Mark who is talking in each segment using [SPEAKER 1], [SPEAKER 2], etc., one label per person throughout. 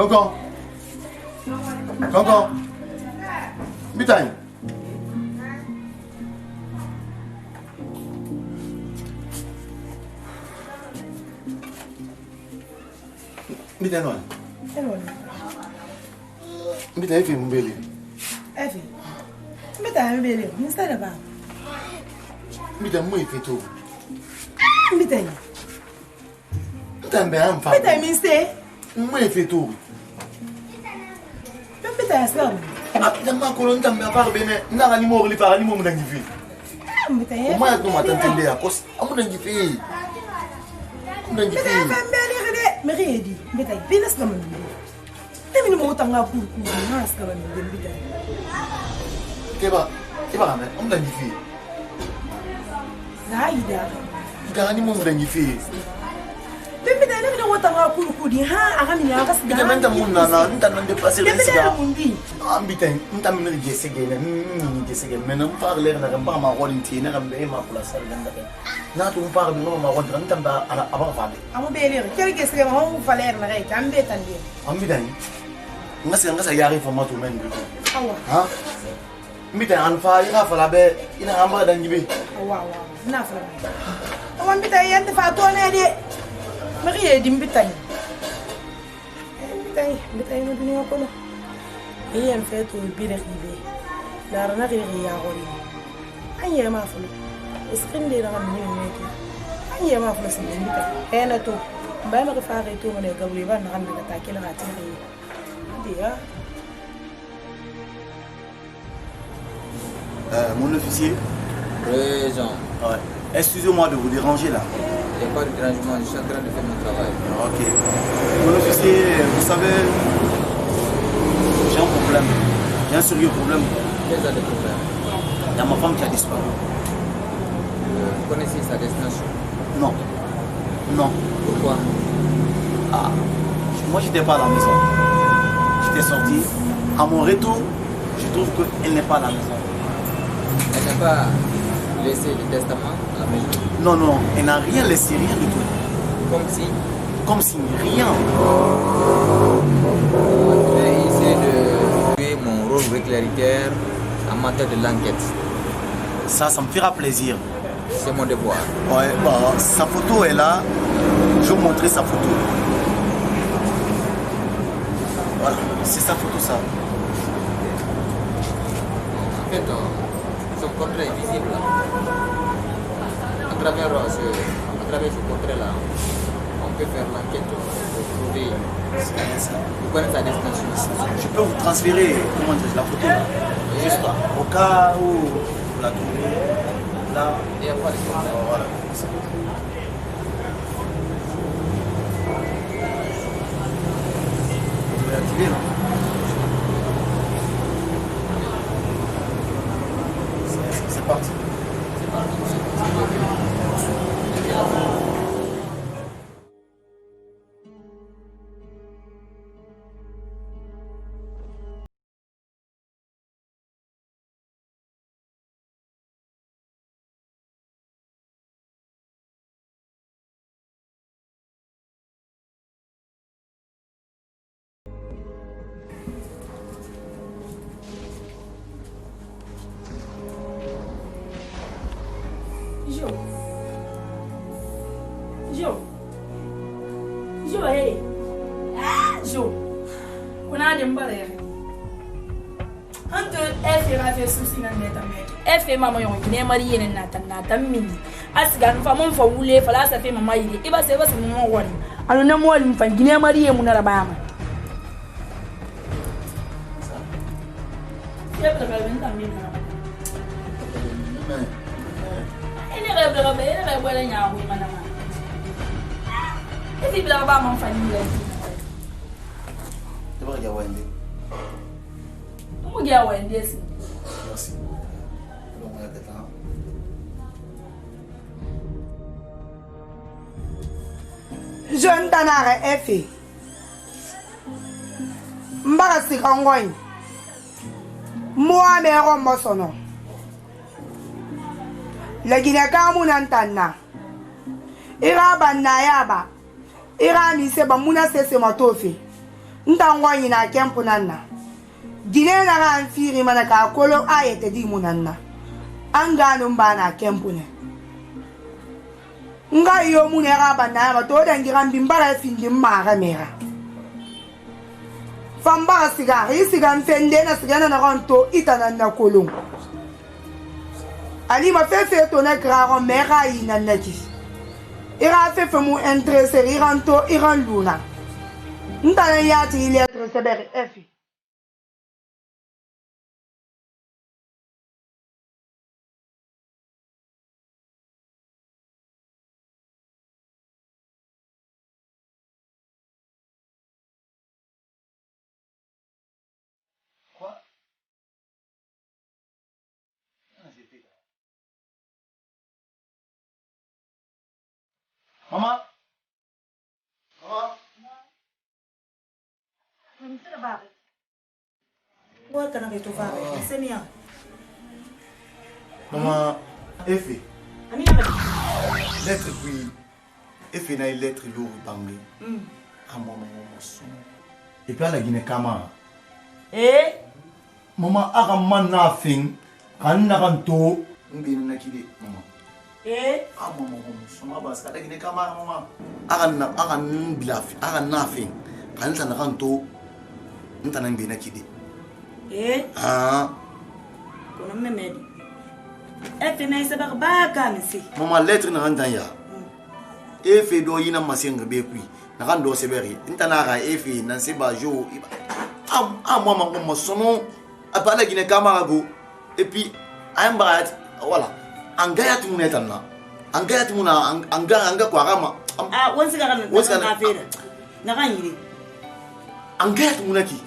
[SPEAKER 1] Coco. Coco. Bitain. Bitain non. Bitain fait mon bébé.
[SPEAKER 2] Effie. Bitain bébé. N'està là-bas.
[SPEAKER 1] Bitain moi il fait tout.
[SPEAKER 2] Bitain.
[SPEAKER 1] Bitain ben femme.
[SPEAKER 2] Bitain missé.
[SPEAKER 1] Moi il fait tout.
[SPEAKER 2] Bitain ça.
[SPEAKER 1] Ah, ma colonne t'as bien parlé mais n'a pas ni mot li parler ni mot m'en dit.
[SPEAKER 2] Bitain.
[SPEAKER 1] Moi tu m'attends tender à cause amu d'en dit. M'en dit.
[SPEAKER 2] Bitain mais rien dit. Bitain. Binas comme Temi mo tanga ku na ska ba ni bitai.
[SPEAKER 1] Keba mais amu d'en dit.
[SPEAKER 2] Zaida.
[SPEAKER 1] Gani mo m'en dit.
[SPEAKER 2] Bitai na ni mo tanga ku di ha aga mi aga ska.
[SPEAKER 1] Bitai menta mun na ntan nan dépasser le
[SPEAKER 2] Bitai mundi.
[SPEAKER 1] Ah bitai ntan min gese gele ni gese gele mais non parler na ba ma rôle ti na be ma place ganda. Na tu parler no ma rôle ntan ba aba fale.
[SPEAKER 2] Amu bele kere gese ma ho faler na kai kambe tande.
[SPEAKER 1] Am bitai ngasa yari formato men bitai.
[SPEAKER 2] Awa.
[SPEAKER 1] Ha? Bitai an fa ina fala be ina amba dan jibe.
[SPEAKER 2] Awa na fala. Awa bitai yande fa to ne de. Marie di bitai. Bitai no dini ko no. Iyan fetu bire ribe. La rana ri ya gori. Anya ma fulu. Iskinde na mi ni ki. Anya ma fulu sin bitai. Ena to. Ba ma fa ri to ne gabri ba na kan ta kila ga ti. Dia.
[SPEAKER 1] Mon officier.
[SPEAKER 3] Présent.
[SPEAKER 1] Ouais. Excusez-moi de vous déranger là.
[SPEAKER 3] Il n'y a pas de dérangement, je suis en train de faire mon travail.
[SPEAKER 1] Ok. Mon officier, vous savez, j'ai un problème. J'ai un sérieux problème.
[SPEAKER 3] Quel est le problème?
[SPEAKER 1] Il y a ma femme qui a disparu.
[SPEAKER 3] Vous connaissez sa destination?
[SPEAKER 1] Non. Non.
[SPEAKER 3] Pourquoi?
[SPEAKER 1] Ah. Moi, j'étais pas à la maison. J'étais sorti. À mon retour, je trouve qu'elle n'est pas à la maison.
[SPEAKER 3] Elle n'a pas laissé le testament à la maison?
[SPEAKER 1] Non, non. Elle n'a rien laissé, rien du tout.
[SPEAKER 3] Comme si?
[SPEAKER 1] Comme si rien.
[SPEAKER 3] Je vais essayer de jouer mon rôle de clarificateur en matière de l'enquête.
[SPEAKER 1] Ça me fera plaisir.
[SPEAKER 3] C'est mon devoir.
[SPEAKER 1] Ouais, bah, sa photo est là. Je vais vous montrer sa photo. Voilà, c'est sa photo, ça.
[SPEAKER 3] En fait, son portrait est visible là. À travers ce portrait-là, on peut faire l'enquête pour trouver. Vous connaissez sa destination?
[SPEAKER 1] Je peux vous transférer, comment dire, la photo là. Juste là. Au cas où vous la trouvez. Là.
[SPEAKER 3] Il n'y a pas de problème.
[SPEAKER 1] Voilà. Vous pouvez l'activer là. C'est parti.
[SPEAKER 4] Jo, hey. Jo. Kuna de mbale ya. Anto efe na fe susi na neta me. Efe mama yon ne mari yene na mini. Asiga nfa mo nfa wule fala sa fe mama yire. Iba se mo wori. Anu na mo wali mfa gine mari yemu na rabama. Yebra ka ben tammi na. Ele rebra bela nya hu mana ma. Efi bla ba mo fa ni le.
[SPEAKER 1] Tu vas regarder Wendy.
[SPEAKER 4] Mo dia Wendy si.
[SPEAKER 1] Merci. Bon, on va être là.
[SPEAKER 2] Jeune tanare efe. Mbara sikangoi. Moi me rombo sono. Legine kamu nantana. Ira banna yaba. Ira mi se ba muna se matofe.
[SPEAKER 5] Ntangwa yina kempu nanna. Dine na ga anfiri mana ka kolo ayete di munanna. Angano mbana kempu ne. Nga yo mune ga bana ba to dangi gambi mbara findi mara mera. Famba siga, isiga mfende na siga na ronto itana na kolon. Ali ma fefe to na graro mera ina naki. Ira fefe mu interesse iranto iran luna. Ntana yati lettre seberi efi.
[SPEAKER 1] Maman.
[SPEAKER 2] What can I do for it? Send me out.
[SPEAKER 1] Maman, Effie.
[SPEAKER 2] I mean, I'm
[SPEAKER 1] Lettre puis. Effie na lettre lourd bangé. Ah maman, et puis à la Guinée Kama.
[SPEAKER 2] Eh?
[SPEAKER 1] Maman, araman na fin. Kan na kanto. Mbini na kide, maman.
[SPEAKER 2] Eh?
[SPEAKER 1] Ah maman, sama bas ka la Guinée Kama, maman. Aran bilaf, aran na fin. Kan na kanto. Ntana mbini na kide.
[SPEAKER 2] Eh?
[SPEAKER 1] Ah.
[SPEAKER 2] Kono memedi. Efe na isa ba kamisi.
[SPEAKER 1] Maman, lettre na kantan ya. Effie do yina masenga be kui. Na kan do seberi. Ntana ga Effie nan se ba jo. Ah maman, maman sono. Apa la Guinée Kama go. Et puis ambarat voilà. Angaya tu munetana. Angaya tu muna anga kwa gama.
[SPEAKER 2] Ah, once ka na fera. Na kan yiri.
[SPEAKER 1] Angaya tu munaki.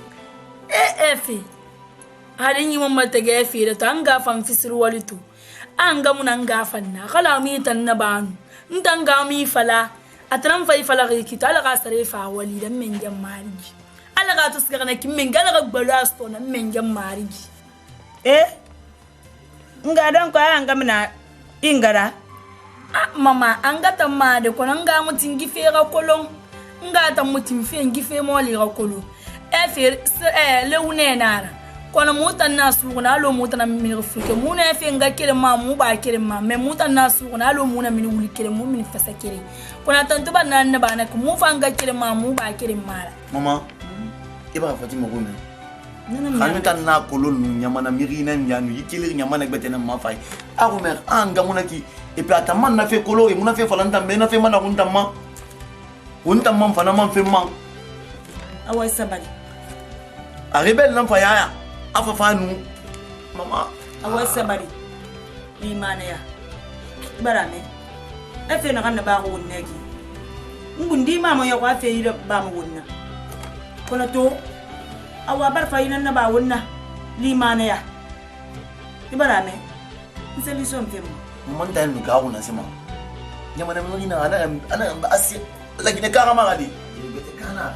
[SPEAKER 4] Efe harin yi mamma ta ga efe da ta an gafan fisir walitu an ga mun an gafan na kala mi tan na banu ntan ga mi fala atran fai fala ga kita ala ga sare fa wali dan men jam mariji ala ga to siga na kin men ga ga gbalo asto na men jam mariji
[SPEAKER 2] Nga dan ko an ga mina ingara.
[SPEAKER 4] Mama an ga tamma de ko nan ga mutin gife ga kolon nga ta mutin fe gife mo li ga kolon efe leune nara kono mutan nasu na lo mutan min fuke muna efe nga kire ma mu ba kire ma me mutan nasu na lo muna min wuli kire mu min fasa kire kono tantu ban nan ba na ko mu fa nga kire ma mu ba kire mara
[SPEAKER 1] Mama, iba Fatima gome. Kan tan na kolon nyamana mirina nyanu yikili nyamana gbetena ma fay. Ako mer anga munaki et puis ataman na fe kolo e muna fe falanta me na fe mana kuntamma. Kuntamma fana man fe man.
[SPEAKER 2] Awai sabali.
[SPEAKER 1] A rebel nan fa yaya. Afa fanu. Mama.
[SPEAKER 2] Awai sabali. Ni mana ya. Barame. Efe na kan ba ko negi. Ngundi mama ya kwa fe ida ba mu wonna. Kono to awa bar fa ina na ba wonna. Li mana ya. Ibarame. Nseli son fe mu.
[SPEAKER 1] Mun ta nu ga wona sima. Nyamana mun ina ana asi lakini kara magadi. Bete kana.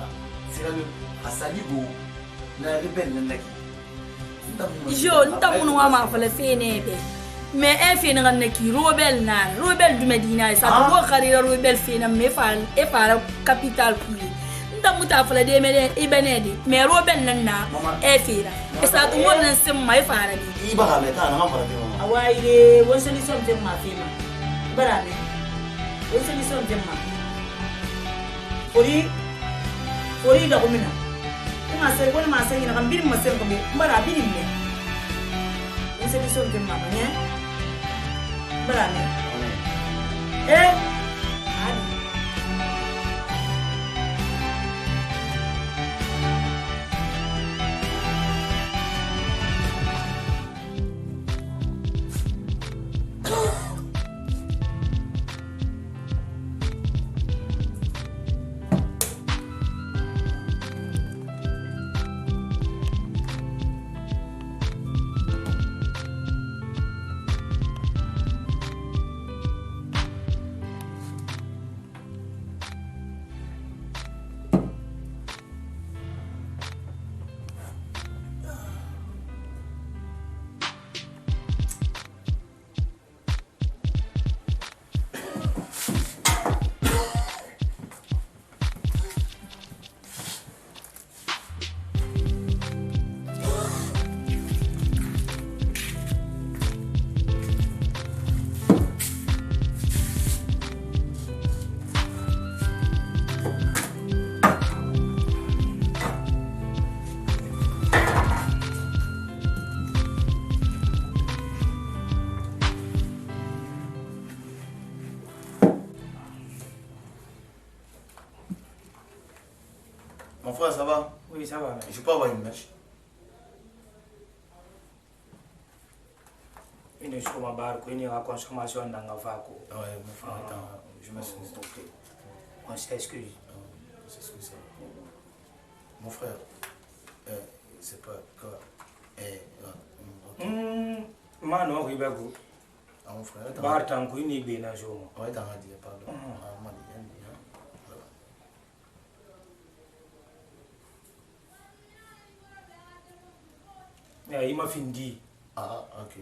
[SPEAKER 1] Sirani asaligo na rebel nan laki.
[SPEAKER 4] Jo ntamunu wa ma fala fene be me efe na naki robel du medina sa ko kharira robel fena me fal e para capital kuli ndamu ta fala de me ibenedi me robel nan na efe ra e sa to won nan sim mai fara ni
[SPEAKER 1] Iba ka me ta na fara de mama.
[SPEAKER 2] Awai de won solution tem ma fema. Barame. Won solution tem ma. Ori da kumina. Kuma sai wani ma sai na kan bin masir ko be bara bin ne. Won solution tem ma ne. Barame. Ali.
[SPEAKER 1] Mon frère, ça va?
[SPEAKER 6] Oui, ça va, mais.
[SPEAKER 1] Je peux avoir une mèche?
[SPEAKER 6] Il est sur ma barre, il y a la consommation dans la vague.
[SPEAKER 1] Ouais, mon frère, attends, je m'excuse.
[SPEAKER 6] Ok. On s'excuse.
[SPEAKER 1] C'est ce que c'est. Mon frère, c'est pas quoi.
[SPEAKER 6] Mano, il va go.
[SPEAKER 1] Ah, mon frère, attends.
[SPEAKER 6] Bartan, il n'y a bien un jour.
[SPEAKER 1] Ouais, t'en as dit, pardon. Ah, m'a dit, hein. Voilà.
[SPEAKER 6] Il m'a fini.
[SPEAKER 1] Ah, ok.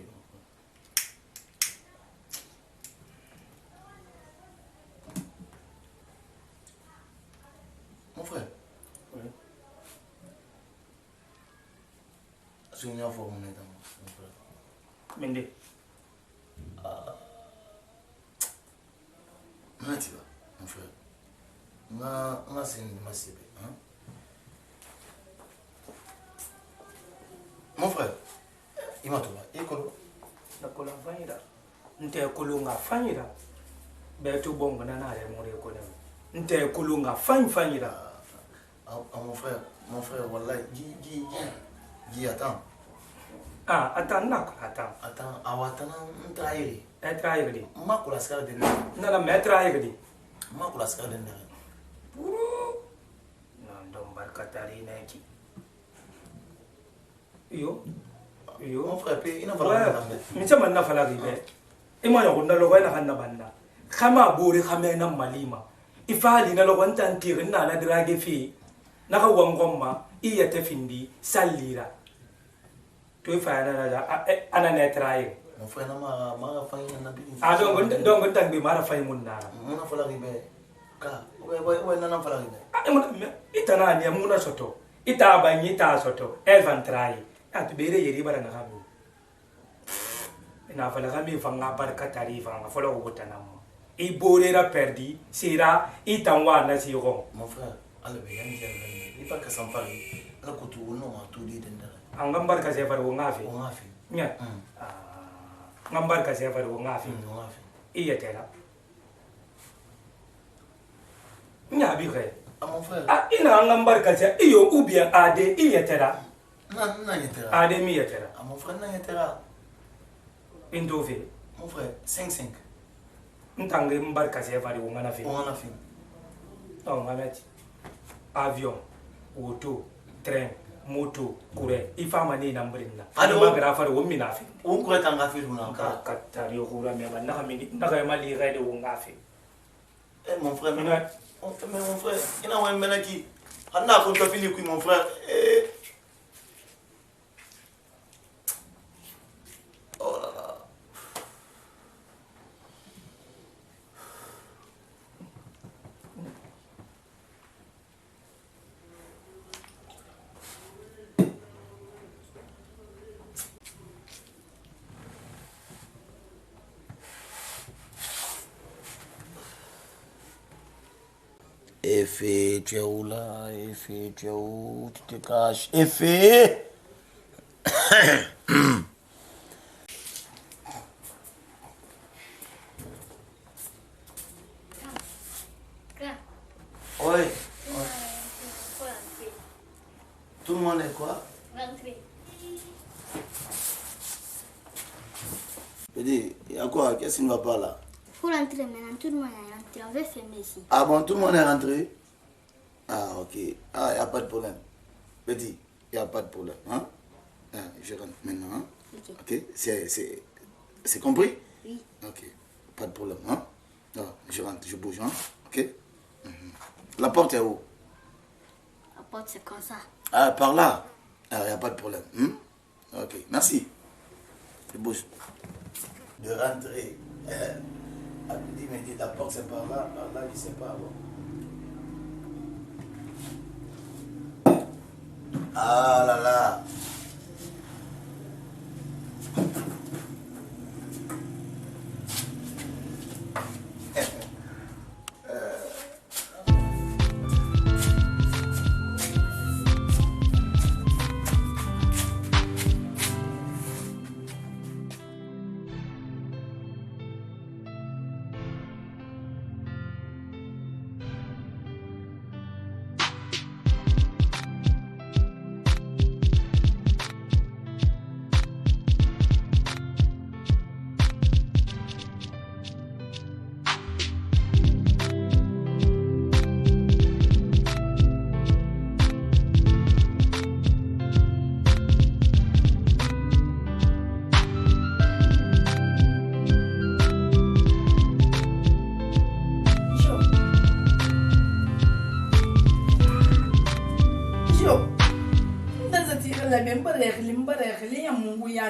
[SPEAKER 1] Mon frère.
[SPEAKER 6] Oui.
[SPEAKER 1] Est-ce qu'on y a formé mon frère?
[SPEAKER 6] Mende.
[SPEAKER 1] Comment tu vas, mon frère? On a c'est une masse. Mon frère, il m'a trouvé. Il est comment?
[SPEAKER 6] Nakola fanyira. Nte kulunga fanyira. Betu bongo na nare muri kone. Nte kulunga fanyira.
[SPEAKER 1] Mon frère, wallah, dis, attends.
[SPEAKER 6] Ah, attends, attends.
[SPEAKER 1] Attends, awatana, n'traire.
[SPEAKER 6] Etraire di.
[SPEAKER 1] Ma kula skara de nere.
[SPEAKER 6] Nala metraire di.
[SPEAKER 1] Ma kula skara de nere.
[SPEAKER 6] Non, don barkatari neki. Yo.
[SPEAKER 1] Mon frère, il n'a pas
[SPEAKER 6] Ouais,
[SPEAKER 1] la
[SPEAKER 6] mais ça m'a fait la vie. Et moi, on a le roi na banda. Kama bori kama na malima. Ifali na lo wanta ntire na la drage fi. Na ka wangomma iya te findi salira. Tu fa na la ana ne traye.
[SPEAKER 1] Mon frère, ma faille na bi.
[SPEAKER 6] Ah donc tangbi mara fay mun na.
[SPEAKER 1] Mon a fala ribe. Ka, ouais na fala ribe.
[SPEAKER 6] Ah itana ni amuna soto. Ita banyi ta soto. Elvan traye. Ah tu bere yeri bara na kami. Na fala kami fanga barkatari fanga fala ko botanam. I borera perdi sira itanwa na siro.
[SPEAKER 1] Mon frère, allez bien dire, il pas que ça me fasse. Là que tu non à tout dire d'endara.
[SPEAKER 6] Angambar ka sefer wo ngafi.
[SPEAKER 1] On a fait.
[SPEAKER 6] Nya. Ngambar ka sefer wo ngafi.
[SPEAKER 1] On a fait.
[SPEAKER 6] Iya tera. Nya bi khay.
[SPEAKER 1] Ah mon frère.
[SPEAKER 6] Ah ina ngambar ka se iyo ubia ade iya tera.
[SPEAKER 1] Non yetera.
[SPEAKER 6] Ade mi yetera.
[SPEAKER 1] Ah mon frère, non yetera.
[SPEAKER 6] Indofe.
[SPEAKER 1] Mon frère, 5-5.
[SPEAKER 6] Ntange mbar ka sefer wo ngana fi.
[SPEAKER 1] On a fait.
[SPEAKER 6] Oh ngamet. Avion, auto, train, moto, kure. Ifama ni nambrina. Ade magra far wo minafi.
[SPEAKER 1] On croit en gaffe ou non?
[SPEAKER 6] Katari yo kura me man na mini na ga mali gaide wo ngafi.
[SPEAKER 1] Eh mon frère, mais mon frère, il a un mec qui a n'a pas fini avec mon frère. Oh là là. Effet, tu es où là? Effet, tu es où? Tu te caches. Effet! Oui. Tout le monde est quoi? Je dis, il y a quoi? Qu'est-ce qui ne va pas là?
[SPEAKER 7] Faut rentrer maintenant, tout le monde est rentré, on veut fermer ici.
[SPEAKER 1] Ah bon, tout le monde est rentré? Ah ok. Ah, il n'y a pas de problème. Petit, il n'y a pas de problème. Hein? Ah, je rentre maintenant. Hein? Ok. C'est compris?
[SPEAKER 7] Oui.
[SPEAKER 1] Ok. Pas de problème. Hein? Ah, je rentre, je bouge. Hein? Ok. La porte est où?
[SPEAKER 7] La porte, c'est comme ça.
[SPEAKER 1] Ah, par là? Ah, il n'y a pas de problème. Ok, merci. Je bouge. De rentrer. Il me dit la porte c'est par là, je sais pas. Bon. Ah là là.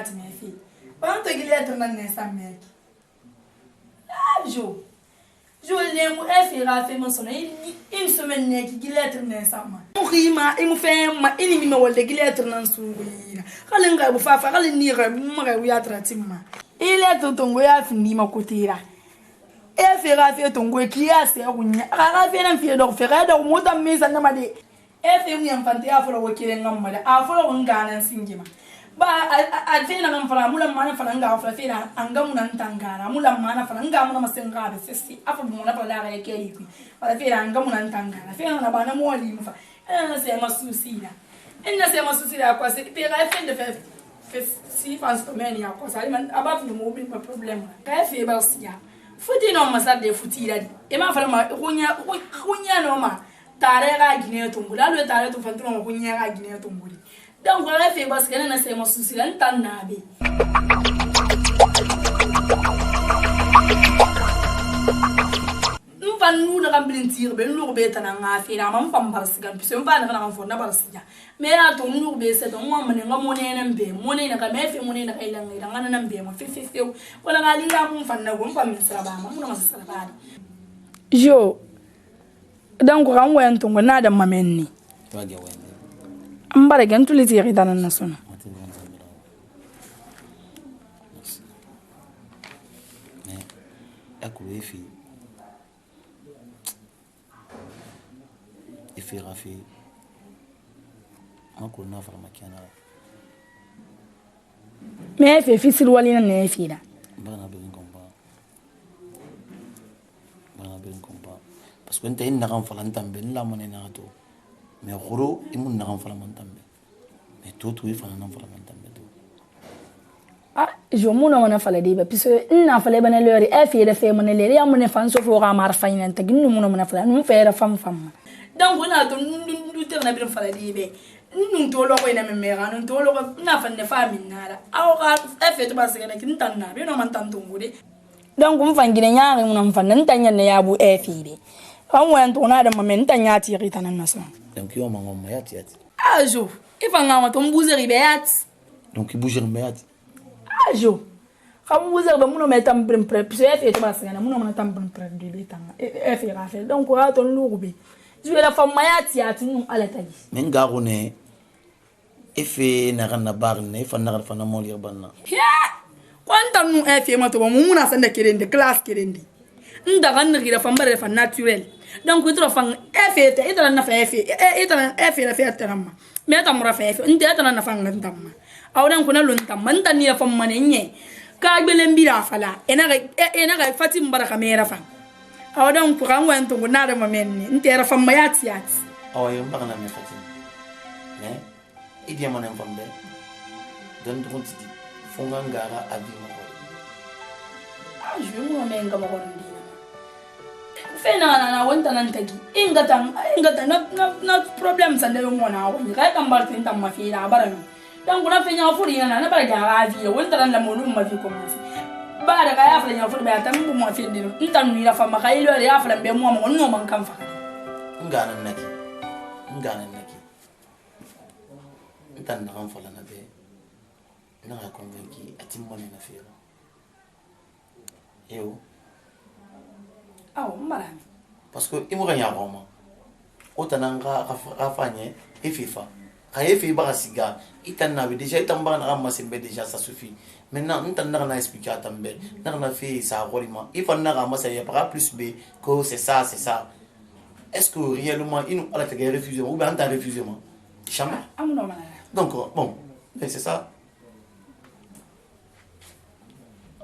[SPEAKER 4] yati me fi ba to gi lettre nan ne sa me ah jo le mu e fi ra fe mo so na une semaine ne gi lettre ne sa ma mu rima e mu fe ma ini mi me wolde gi lettre nan su ina kala nga bu fa kala ni ga mu ga ya tratimma ile to tongo ya fi ni ma kotira e fi ra fe tongo ki ya se kunya ra fe nan fi do fe ga do mo ta mi san na ma de e fi mu yan fante ya folo wakile ngam ma de a folo ngana singima ba a fina ngam fala mula mana fala nga fala fina angam nan tangara mula mana fala ngam na masenga be sisi afa mu na fala ga ke yi fala fina angam nan tangara fina na bana mo ali mu fa na se masusila ina se masusila kwa se pe ga fin de fe si fans to meni ya kwa sa man aba fi mo bi ma problem ka fe ba sia futi no masa de futi la e ma fala ma kunya no ma tare ga gine to ngula lo tare to fantu no kunya ga gine to nguli donc on a fait parce que na c'est mon souci là n'tan nabe n'van nous na gamblintir be nous be tan nga fe na mam fam barsigan puis on va na fo na barsiga mais là to nous be c'est donc moi mane ngamo ne na be mo ne na ka me fe mo ne na ka ilanga ida ngana na be mo fe wala ga li ga mo fan na go fam sra ba mo na masra ba jo donc ran wen to na da mamenni mbare gen tu liti yari danan nasuna
[SPEAKER 1] ako efi rafi ako na fara makiana
[SPEAKER 4] me fe fisil wali na ne fi da
[SPEAKER 1] bana ben kompa parce que nta inna kan fala ntambe la mone na to mais goro imun na kan fala mantambe mais to ifana na fala mantambe to
[SPEAKER 4] ah jo muna wana fala de ba puisque na fala bana lori e fi da fe mona le ya mona fan so fo ga mar fayna ta ginu muna fala nu fe da fam donc on to nu te na bi fala de be nu to lo ko ina me mera nu to lo na fa ne fa min nala aw ga e fe to ba se na kin tan na be no man tan to ngode donc on fa ngine nyaare mun fa nan tan ne ya bu e fi de an wan to na da mamen tan ya ti rita nan naso
[SPEAKER 1] donc yo mango mayati
[SPEAKER 4] ah jo e fa ngama to mbuze ribeyat
[SPEAKER 1] donc bouger mayati
[SPEAKER 4] ah jo kam mbuze ba mun me tam prim pre puis e fe to ba se na mun me tam prim pre de be tan e fe ra fe donc ra to lu be je vais la femme mayati ati nu ala tagi
[SPEAKER 1] men ga gone e fe na kan na bar ne fa na fa na mo lir banna
[SPEAKER 4] kwanta nu e fe ma to mun na san da kirende class kirende nda kan ngira famba re fa naturel donc itro fan e te itra na fa itra la fe tamma me ta mura fa nda itra na fa ngamma awdan kuna lun tamma nda ni fa manenye ka gbele mbira fala ena ga fatim baraka mera fa awdan ku kan wan to na da mamenni ntera fa mayati
[SPEAKER 1] awayo mbagana me fatim mais idi amana fambe don to ti fonga ngara abi mo
[SPEAKER 4] ah je mo me ngama ko ndi fena na wanta nan tagi ingata na problem sande mo na woni kai kan bar tin tamma fi na barano dan kuna fenya furi na bar ga avi wanta nan la mo lu ma fi ko mo ba da ga ya fanya furi ba tan bu mo fi din intan ni la fama kai lo ya fala be mo no man kan fa
[SPEAKER 1] ngana naki intan na kan fala na be na ga convaincu atimmo na fi yo
[SPEAKER 4] ah marami
[SPEAKER 1] parce que imo ganya goma otananga afanye efifa efi ba siga itanna bi déjà itamba na masimbe déjà ça suffit maintenant ntanna na expliquer atambe na fi ça gorima ifanna ga masaya para plus b que c'est ça est-ce que réellement il nous a refusé ou bien t'as refusé moi jamais donc bon mais c'est ça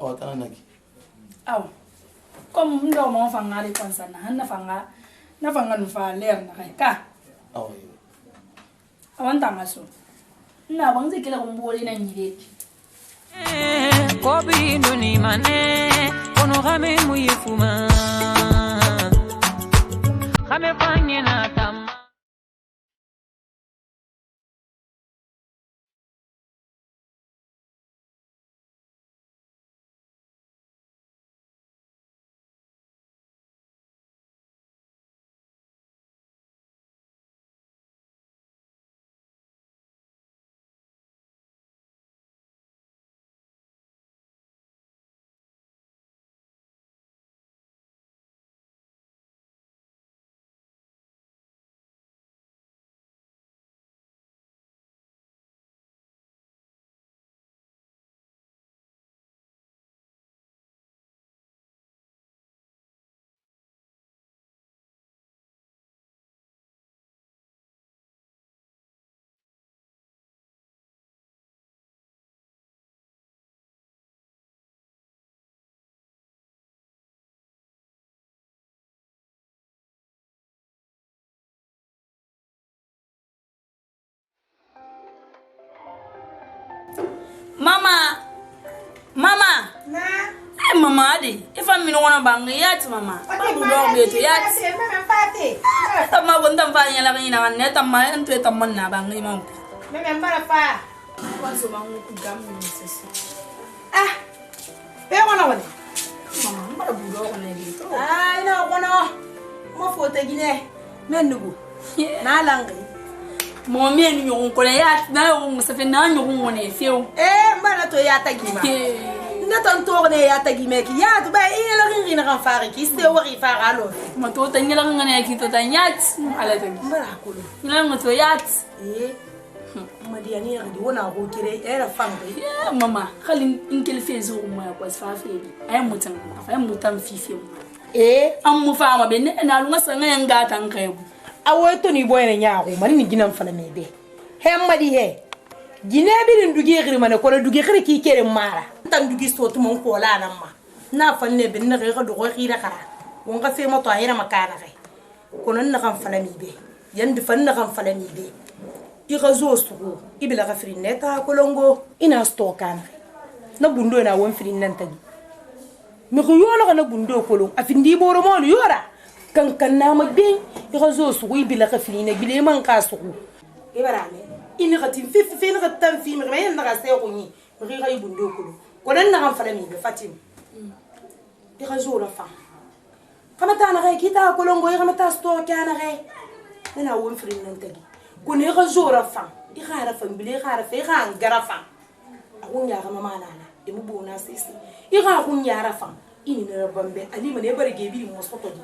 [SPEAKER 1] oh tananaki
[SPEAKER 4] ah comme ndo mo fanga ri konsa na fanga nufa ler na kai ka
[SPEAKER 1] oh
[SPEAKER 4] awan tamaso na bangze kila kumbori na nyire
[SPEAKER 8] ko bi ndoni mane kono game muyifuma game fanye na tam
[SPEAKER 4] Mama.
[SPEAKER 2] Na.
[SPEAKER 4] Eh mama di. Ifa mino wana bangi yat mama. Babu do beto yat.
[SPEAKER 2] Mama pati.
[SPEAKER 4] Tama gonda fanya la kina kan neta ma entu tamman na bangi mam.
[SPEAKER 2] Mama mbara fa.
[SPEAKER 4] Wanso bangu gamu sesi.
[SPEAKER 2] Ah. Be wana wala.
[SPEAKER 4] Mama mbara budo ko ne di.
[SPEAKER 2] Ah ina kono. Mo foto gine. Menugo. Na langi.
[SPEAKER 4] Mo mi en nyogun ko yat na yo se fe na nyogun woni feu.
[SPEAKER 2] Mbara to ya tagima. Na tan to ne ya tagime ki ya to ba ina la rin kan fare ki ste wari fara lo.
[SPEAKER 4] Ma to tan yala ngane ki to tan yat ala tan.
[SPEAKER 2] Mbara ko lo.
[SPEAKER 4] Ila ngato yat.
[SPEAKER 2] Madiani ngadi wona ko kire era fambe.
[SPEAKER 4] Mama, khalin inkel fezo mo ya kwa fafe bi. Ay mutan fifi mo. Am mu fama be ne na lu ngasa ngayen gata nkayebu.
[SPEAKER 2] Awo to ni boyene nyaako mari ni ginam fala mebe. He madi he. Gine bi din dugi xiri mane ko dugi xiri ki kere mara. Tan dugi sotu mon ko la nan ma. Na fanne be ne xira do ko xira xara. Won ga fe mo to ayira makana xe. Ko non na xam fala mebe. Yandi fan na xam fala mebe. Ika zo sugo ibila ka firi neta kolongo ina stokan na bundo na won firi nan tagi mi ko yola kana bundo kolon afindi boro mo yora kan na ma bin ika zo sugo ibila ka firi na bile man ka sugo ibarane ina ka tin fi na ka tan fi mi na ka se ko ni mi ka bundo kolon ko nan na kan fala mi be fatim ika zo la fa kama ta na ka kita kolongo ika mata stokan na na won firi nan tagi kone ka zora fan I khara fan bile khara fe khan garafan akun ya ga mama nana e mu bona sisi I ga kun ya rafan ini na bambe ali mane barge bi mo soto di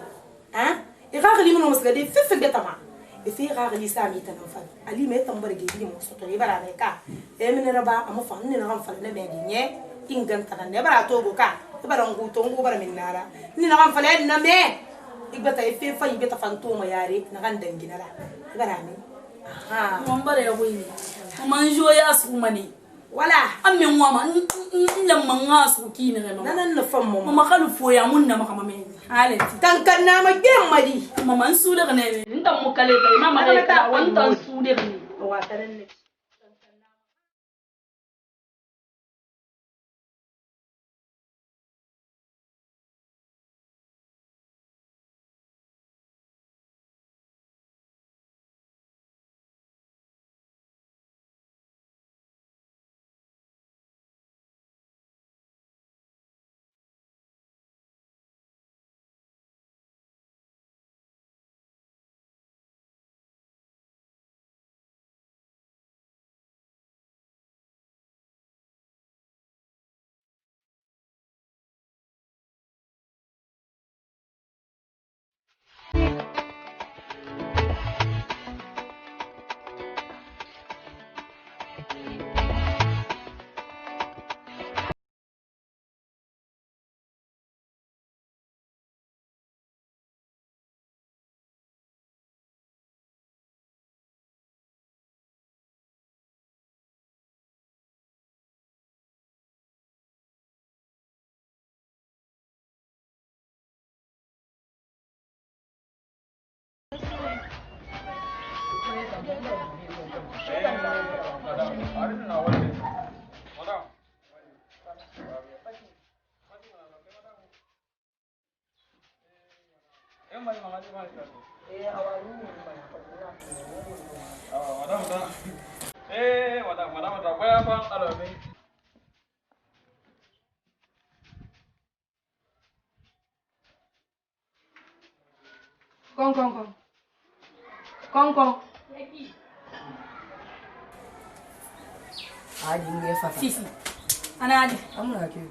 [SPEAKER 2] ha I ga gali mo musgade fe betama e fe ga gali sami tan fa ali me tan barge bi mo soto di bara me ka e me na ba am fan ni na ran fan le me di nye ingan tan ne bara to go ka e bara ngu to ngu bara min nara ni na ran fan le na me igbata e fe fa ibeta fan to ma yare na kan dangina la e bara me
[SPEAKER 4] Mambara ya wini. Manjo ya su mani.
[SPEAKER 2] Wala.
[SPEAKER 4] Amme mama lamma ngasu kine rema.
[SPEAKER 2] Nanan na fam mama.
[SPEAKER 4] Mama kalu fo ya mun na maka mame. Ale.
[SPEAKER 2] Kan na ma gem madi.
[SPEAKER 4] Mama su de ne. Nda mu kale kale mama de ka wanta su de ne.
[SPEAKER 2] Wa taran ne. Kong.
[SPEAKER 5] Adi nge fafa.
[SPEAKER 4] Fifi. Anadi.
[SPEAKER 5] Amuna ke.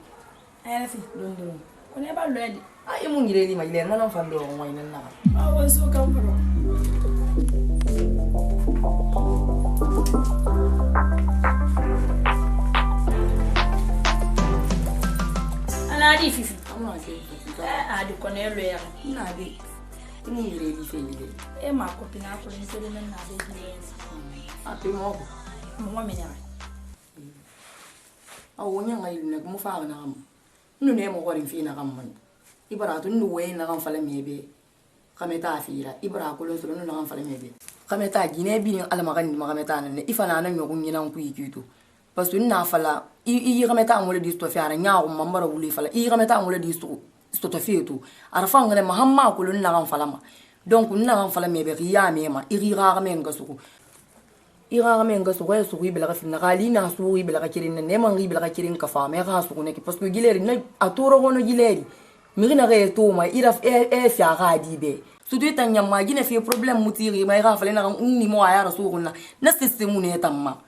[SPEAKER 4] Ayana fi.
[SPEAKER 5] Dondo.
[SPEAKER 4] Kone ba lo edi.
[SPEAKER 5] Ai mun gire ni magile na nan fando ngoi nan na.
[SPEAKER 4] Awan so kan faro. Anadi Fifi.
[SPEAKER 5] Amuna ke.
[SPEAKER 4] Adi kone lo ya.
[SPEAKER 5] Na de. Mun gire di fe ni.
[SPEAKER 4] E ma ko pina ko ni tele men na de di.
[SPEAKER 5] Ate mo ko.
[SPEAKER 4] Mo me nya.
[SPEAKER 5] Awonya ngai ne mo fa na am. Nu ne mo ko rin fi na kam man. Ibara to nu we na kam fala mebe. Kameta afira ibara ko lo to nu na kam fala mebe. Kameta gine bi ni alama kan ma kameta na ne ifana na nyogun nyina ku yikitu. Parce que na fala
[SPEAKER 9] i rameta ngole di sto fiara nyaago mambara wuli fala i rameta ngole di sto to fietu arfa ngale mahamma ko lun na kan fala ma donc na kan fala me be riya me ma i rira men gasuku i rira men gasuku e suku ibela ka finna gali na suku ibela ka kirin ne man ibela ka kirin ka fa me ka suku ne ki parce que gileri na atoro gono gileri mi na re to ma ira e fiara di be sudu tan nyamma gine fi problem mutiri ma ira fala na kan ni mo aya rasuluna na system ne tamma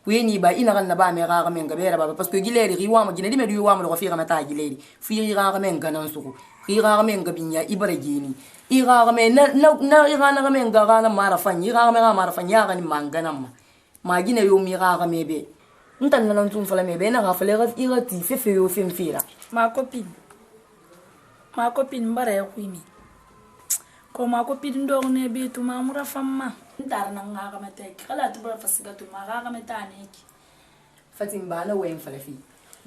[SPEAKER 9] kuyeni ba ina kan na ba me ga men ga bera ba parce que gileri riwa ma gine di me du wa ma lo fi ga mata gileri fi ga men ga nan suku fi ga men ga binya ibara gini i ga men na i ga men ga na mara fanyi ga men ga mara fanya ga ni mangana ma gine yo mi ga me be ntan na nan tun fala me be na ga fala ga i ga ti fe yo fe mfira
[SPEAKER 4] ma copine mbara ya kuimi ko ma copine ndo ne be tu ma mura famma ntar na nga ga mate kala tu bara fasiga tu ma ga mate ne ki
[SPEAKER 9] fatim bana wayin falafi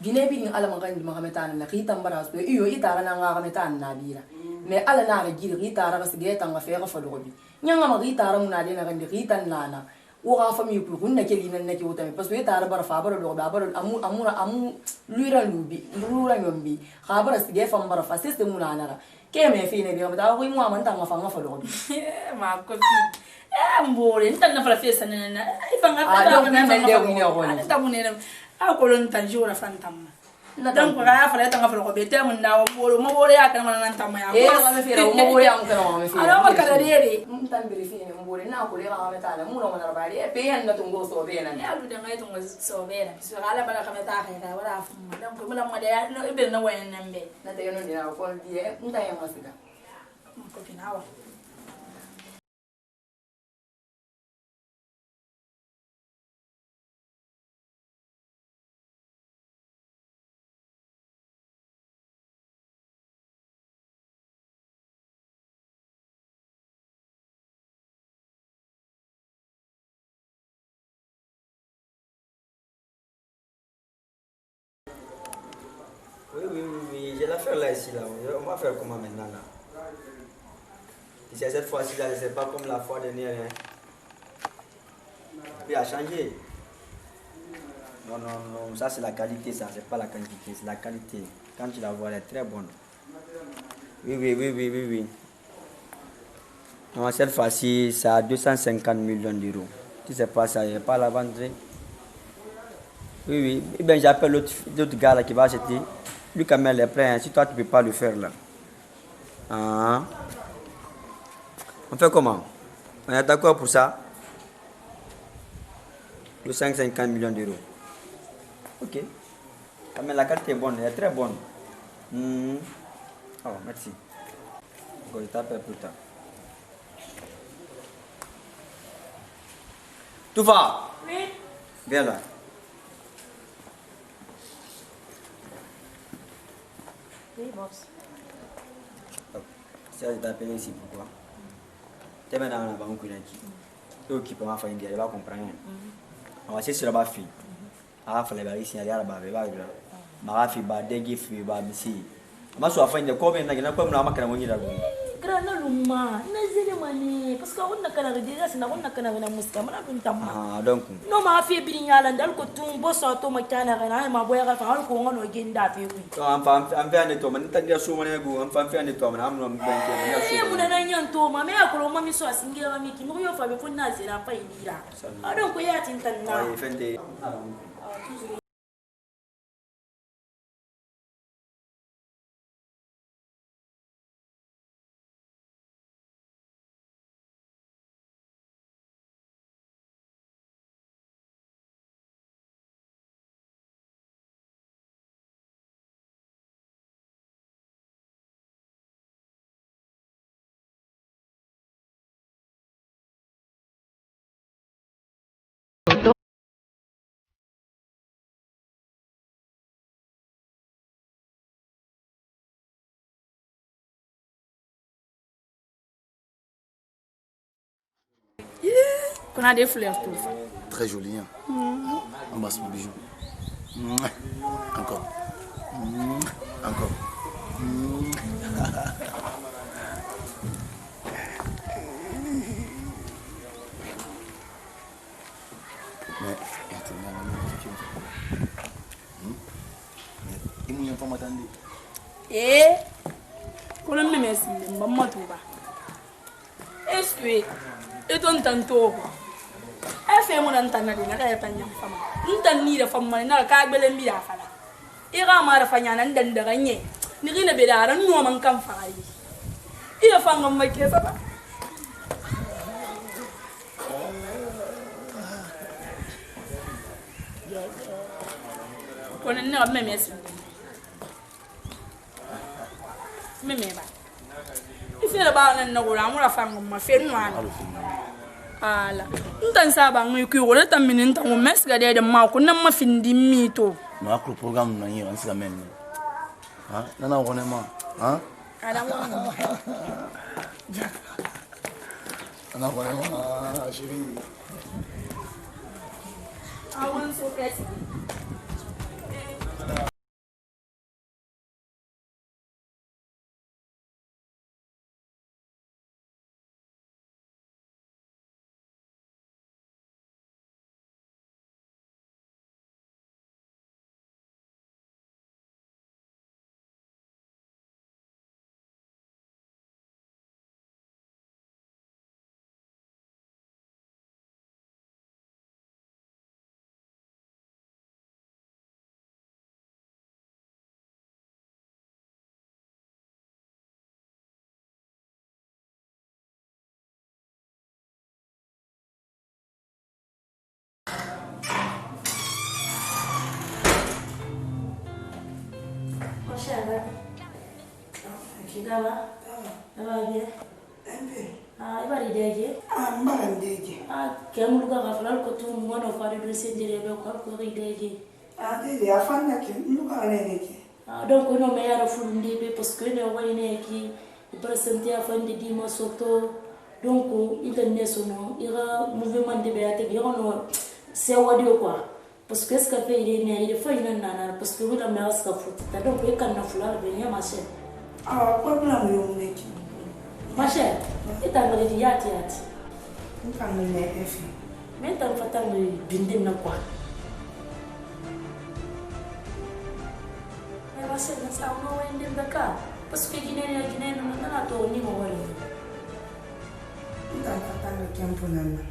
[SPEAKER 9] gine bi in alama gandi ma mate na ki tambara so iyo itara na nga ga mate na bira me ala na ga giri itara ga sige tanga fe ga falo bi nyanga ma itara mu na de na gandi ritan nana o ga fami pu kunna ke linan na ke utami parce que itara bara fa bara do ba bara amu lura yombi ga bara sige fam bara fa system na na ke me fi ne bi ma ko mu amanta ma fa nga falo bi
[SPEAKER 4] ma copine mbore ntan na fala fesa na ifanga na ta munena a ko lon tan jora fantam dan ko ga fala tan fala ko bete mun na mbore mo bore ya tan nan tam ya
[SPEAKER 9] ga me fira mo bore am kan me fira
[SPEAKER 4] ala ma kada dere
[SPEAKER 9] tan biri fi ne mbore na ko le ga me tala mu no na bari e pe yan na tungo so be na
[SPEAKER 4] ya lu da ngai tungo so be na so ala bala ka me ta ka da wala fu dan ko mala ma da no ibe na wayan nan be
[SPEAKER 9] na te no dina ko die nda ya masika
[SPEAKER 4] ko finawa
[SPEAKER 3] Oui, j'ai l'affaire là ici, là. On va faire comment maintenant là? Cette fois-ci là, c'est pas comme la fois dernière. Hein. Il a changé. Non, ça c'est la qualité, ça, c'est pas la quantité, c'est la qualité. Quand tu la vois, elle est très bonne. Oui. Non, cette fois-ci, c'est à 250 millions d'euros. Si c'est pas ça, il n'y a pas la vente. Oui. Eh bien, j'appelle l'autre gars là qui va acheter. Lui, quand même, il est prêt. Hein. Si toi, tu ne peux pas le faire là. Ah. On fait comment? On est d'accord pour ça? De 550 millions d'euros. Ok. Quand même, la qualité est bonne. Elle est très bonne. Oh, merci. Je t'appelle plus tard. Tout va?
[SPEAKER 4] Oui.
[SPEAKER 3] Viens là.
[SPEAKER 4] Oui, boss.
[SPEAKER 3] Ça, je t'appelle ici, pourquoi? Tu es maintenant dans la banque qui est qui peut m'en faire une guerre, il va comprendre. On va essayer sur la fille. Ah, il faut les ici, il y a la barre, il va là. Ma fille, bah, des gifs, bah, ici. Ma soeur, fin de combien de temps, comme la main, on y a
[SPEAKER 4] grana luma nazele mane parce que on nakana déjà c'est na on nakana na muska mana dun tamma
[SPEAKER 3] ah donc
[SPEAKER 4] no ma fi binya lan dal ko tum bo so to ma kana kana ma boya ga fa ko ngono genda fi ku
[SPEAKER 3] to am fe ane to man tan dia so mane go am fe ane to man am no banke ya so
[SPEAKER 4] mun na nyan to ma me akolo ma mi so asingira ma mi ki mo yo fa be funna zira fa idira adon ko ya tin tan na
[SPEAKER 3] ai fende
[SPEAKER 4] qu'on a des fleurs tout ça.
[SPEAKER 1] Très joli, hein. Embrasse mon bijou. Encore. Encore. Mais, mun fama tande
[SPEAKER 4] ko na me si mamma to ba eswe e ton tanto e fe mo nan tanade na ka tanya fama ntan ni da fama na ka gbele mbi da fala e ga mara fanya nan dan daga nye ni gina be da ran no man kan fai e fa ngam ma ke sa ba ko na me si me ba ifere ba nan na gora amura fa ngam ma fe no ala ntan saba ngi ku wala tan min tan mo mes ga de ma ko nan ma findi mito
[SPEAKER 1] no akro program na yi an sika men ha nana wona ma ha
[SPEAKER 4] ala mo
[SPEAKER 1] nana wona ma shiri
[SPEAKER 4] awan so kasi Dawa, dawa dia. Iba di dege.
[SPEAKER 5] Mbara ndege.
[SPEAKER 4] Kamu luka kafala ko tu mwana fare dresse dire be ko dege.
[SPEAKER 5] Dege afanya ke luka neke.
[SPEAKER 4] Donc on me yara fundi be parce que ne wayne ki presenter afande di mo soto. Donc il est sono ira mouvement de beate bi ono c'est wadio quoi. Parce que ce qu'a fait il faut une nana parce que la mère ska futa. Donc il kan na fulala be nya ma chère.
[SPEAKER 5] Problème yo neki.
[SPEAKER 4] Ma chère, et t'as envie de yati.
[SPEAKER 5] Nka mene efi.
[SPEAKER 4] Mais t'as fait un bindin na quoi? Mais ma chère, ça on va indi baka. Parce que Guinée na to ni mo wala.
[SPEAKER 5] Nka fatanga kempo nana.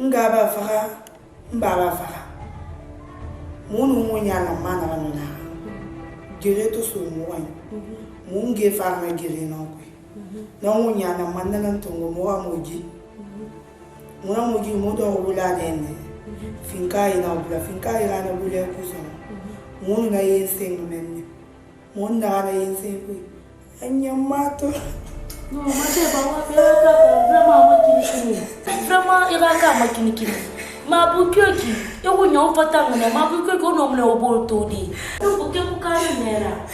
[SPEAKER 5] Ngaba fara, mbaba fara. Munu munya na mana na. Gere to so mo wan mo nge fa ma gere na ko na mo nya na man na ntongo mo wa moji mo do wula den finka ina na bula ku so mo na yense men mo na yense ku anya mato
[SPEAKER 4] no ma te ba wa be ka vraiment ma kini vraiment ira ka ma kini ma bukyoki yo kunyo fatanga na ma bukyoki no mle obolto di to buke bukari mera